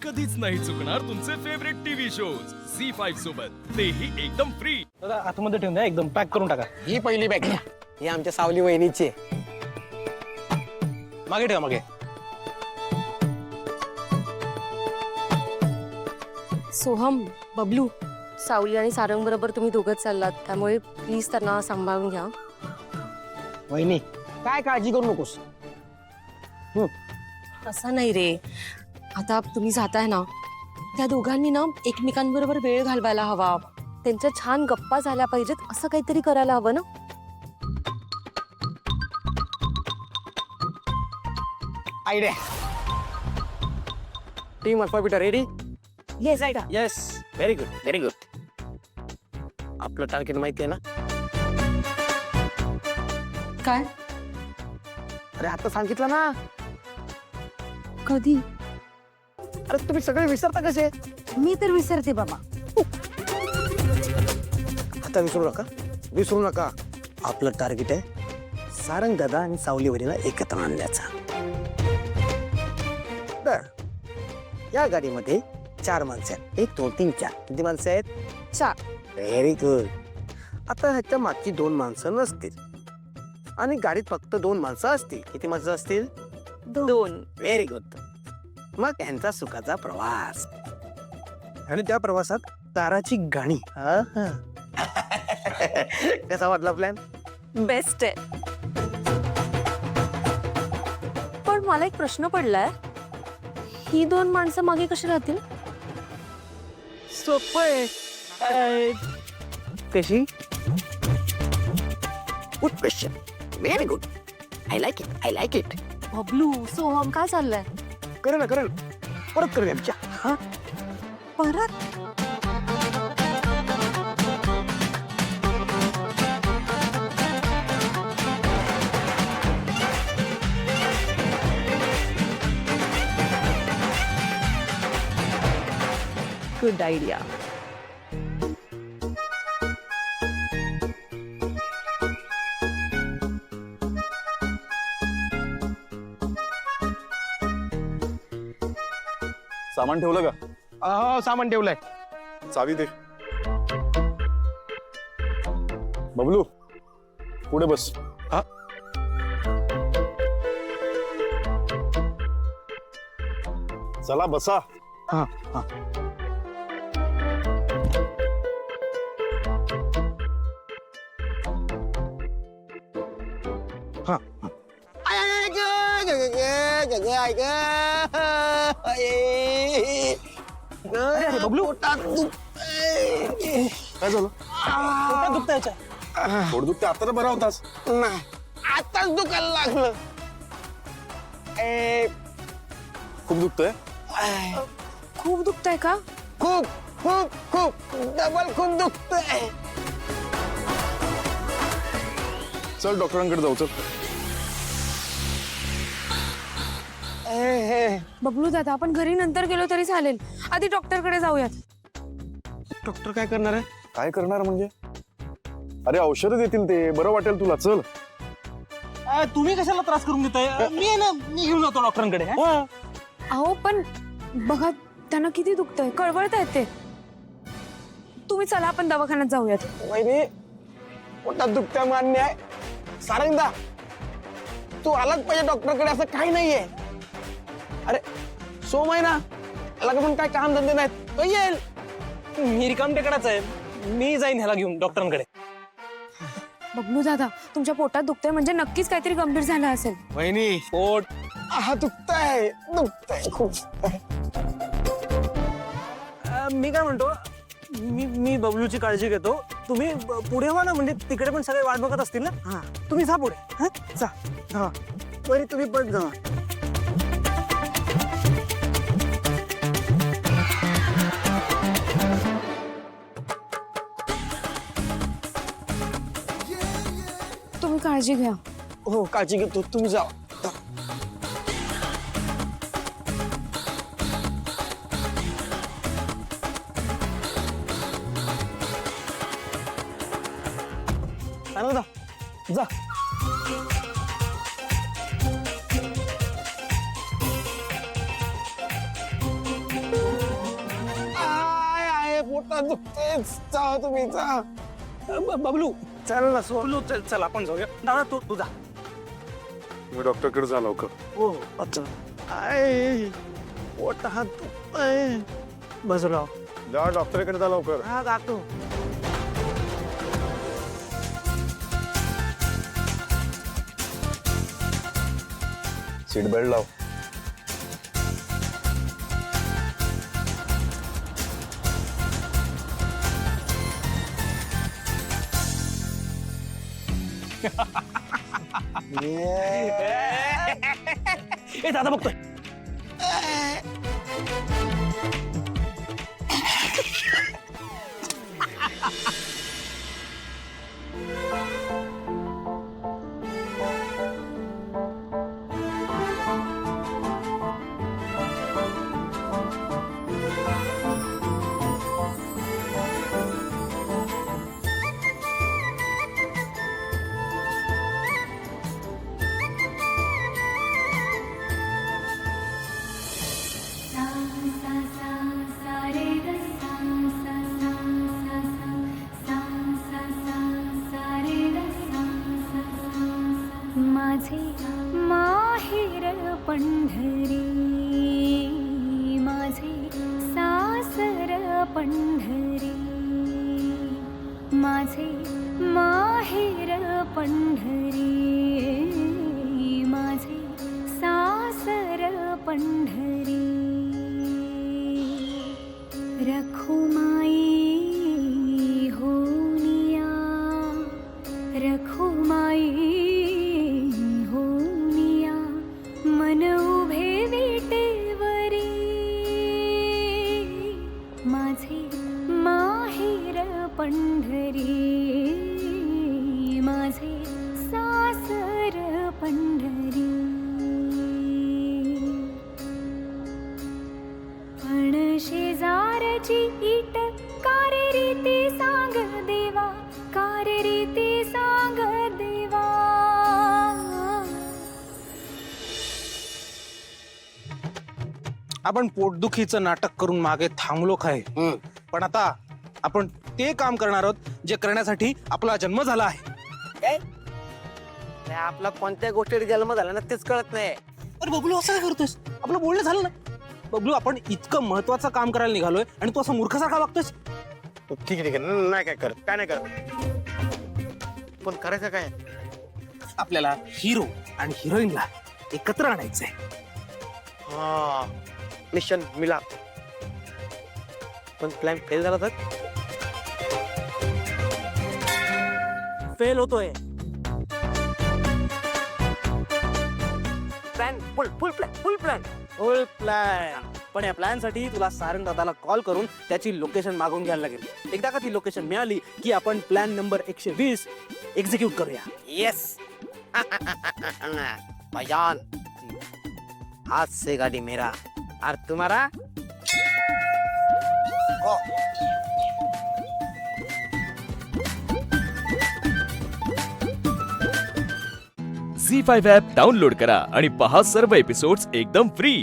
कधीच नाही चुकणार तुमचे फेवरेट टीव्ही शोज झी5 सोबत, तेही एकदम फ्री। दादा आतमध्ये ठेवून द्या, एकदम पॅक करून टाका। ही पहिली बॅग घ्या, ही आमच्या सावली वहिनीची आहे। मागे ठेवा, मागे। सोहम, बबलू, सावली आणि सारंग बरोबर तुम्ही दोघंच चाललात, त्यामुळे प्लीज त्यांना सांभाळून घ्या। वहिनी काय काळजी करू नकोस। असं नाही रे, आता तुम्ही जाताय ना, त्या दोघांनी ना एकमेकांबरोबर वेळ घालवायला हवा, त्यांच्या छान गप्पा झाल्या पाहिजेत, असं काहीतरी करायला हवं ना। Idea. Team alpha beta ready? Yes आयडा। Yes, very good, very good. आपलं टार्गेट माहिती आहे ना? काय? अरे आता सांगितलं ना। कधी? अरे तुम्ही सगळे विसरता कसे? मी तर विसरते बाबा। आता विसरू नका, विसरू नका। आपलं टार्गेट आहे सारंग दादा आणि सावली वहिनीला एकत्र आणण्याचा। तर या गाडीमध्ये 4 माणसं आहेत, 1 2 3 4। किती माणसं आहेत? 4। Very good. आता ह्याच्या मागची 2 माणसं नसतील आणि गाडीत फक्त 2 माणसं असतील। किती माणसं असतील? 2। Very good. मग यांचा सुखाचा प्रवास आणि त्या प्रवासात ताराची गाणी। कसा वाटला प्लॅन? बेस्ट आहे। पण मला एक प्रश्न पडलाय, ही 2 माणसं मागे कशी राहतील? सोपं आहे। कशी? Good question, very good. I like it, I like it. Bablu, Soham, काय चाललंय? करेल करेल, परत करूया आमच्या। हा परत? Good idea. सामान ठेवलं का? हो, सामान ठेवलंय। चावी दे। बबलू पुढे बस। हा? चला बसा। हा हा। हा अरे बबलू, काय झालं? पोटात दुखतंय याच्या। पोट दुखते आता तर बरा होतास। नाही, आताच दुखायला लागलं। खूप दुखतंय? खूप दुखतंय का? खूप खूप खूप डबल खूप दुखतंय। चल डॉक्टरांकडे जाऊ, चल। बबलू दादा, आपण घरी नंतर गेलो तरी चालेल, आधी डॉक्टरकडे जाऊयात। डॉक्टर काय करणार आहे? काय करणार म्हणजे? अरे औषधं देतील ते, बरं वाटेल तुला, चल। तुम्ही कशाला त्रास करून देताय? मी आहे ना, मी घेऊन जातो डॉक्टरांकडे। अहो पण बघा, त्यांना किती दुखतंय, कळवळतायत ते। तुम्ही चला, आपण दवाखान्यात जाऊयात। वहिनी, पोटात दुखतंय मान्य आहे। सारंगदा, तू आलाच पाहिजे डॉक्टरकडे, असं काही नाहीये। अरे सोम आहे ना, त्याला पण काय काम धंदे नाहीत, तो येईल। मी रिकाम टेकडाच आहे, मी जाईन ह्याला घेऊन डॉक्टरांकडे। बबलू दादा, तुमच्या पोटात दुखतंय म्हणजे नक्कीच काहीतरी गंभीर झालं असेल। वहिनी, पोट हा दुखतंय, दुखतंय खूप। मी काय म्हणतो, मी बबलूची काळजी घेतो, तुम्ही पुढे व्हा ना, म्हणजे तिकडे पण सगळे वाट बघत असतील ना। हा, तुम्ही जा पुढे। हा, जा। हा, बरी तुम्ही पण जा। तुम्ही काळजी घ्या। हो, काळजी घेतो, तुम्ही जा। सारंगदा, जा। पोटात दुखतेच जा तुम्ही जा. बबलू चल ना बबलू चल चल आपण जाऊया. दादा तू जा. मी डॉक्टरकडे जा लवकर. हो अच्छा. आय पोटात दुखतंय. बसराव जा डॉक्टरकडे जा लवकर. हा जातो. सीट बेल्ट लाव. ए दादा बघतोय. माझे माहेर पंढरी माझे सासर पंढरी माझे माहेर पंढरी माझे सासर पंढरी रखुमाई होनिया रखुमाई होनिया मन उभे विटेवरी माझे माहेर पंढरी माझे सासर पंढरी पण शेजारची इट कारे रीती सांग देवा कारे रीती सांग देवा. आपण पोटदुखीचं नाटक करून मागे थांबलो काय, पण आता आपण ते काम करणार आहोत जे करण्यासाठी आपला जन्म झाला आहे. आपला कोणत्या गोष्टीत जन्म झाला ना तेच कळत नाही. अरे बबलू असं काय करतोयस? आपलं बोलणं झालं ना. बबलू आपण इतकं महत्वाचं काम करायला निघालोय आणि तू असं मूर्खासारखा वागतोयस. ठीक आहे नाही काय करत काय नाही करत पण करायचं काय. आपल्याला हिरो आणि हिरोईनला एकत्र आणायचंय. हा मिशन मिला. पण प्लॅन फेल झाला तर फेल होतोय. प्लॅन फुल प्लॅन. पण या प्लॅन साठी तुला सारंग दादाला कॉल करून त्याची लोकेशन मागून घ्यायला लागेल. एकदा का ती लोकेशन मिळाली की आपण प्लॅन नंबर 120 एक्झिक्यूट करूया. यस भयान हाथ से गाड़ी मेरा और तुम्हारा. झी5 ॲप डाउनलोड करा आणि पहा सर्व एपिसोड्स एकदम फ्री.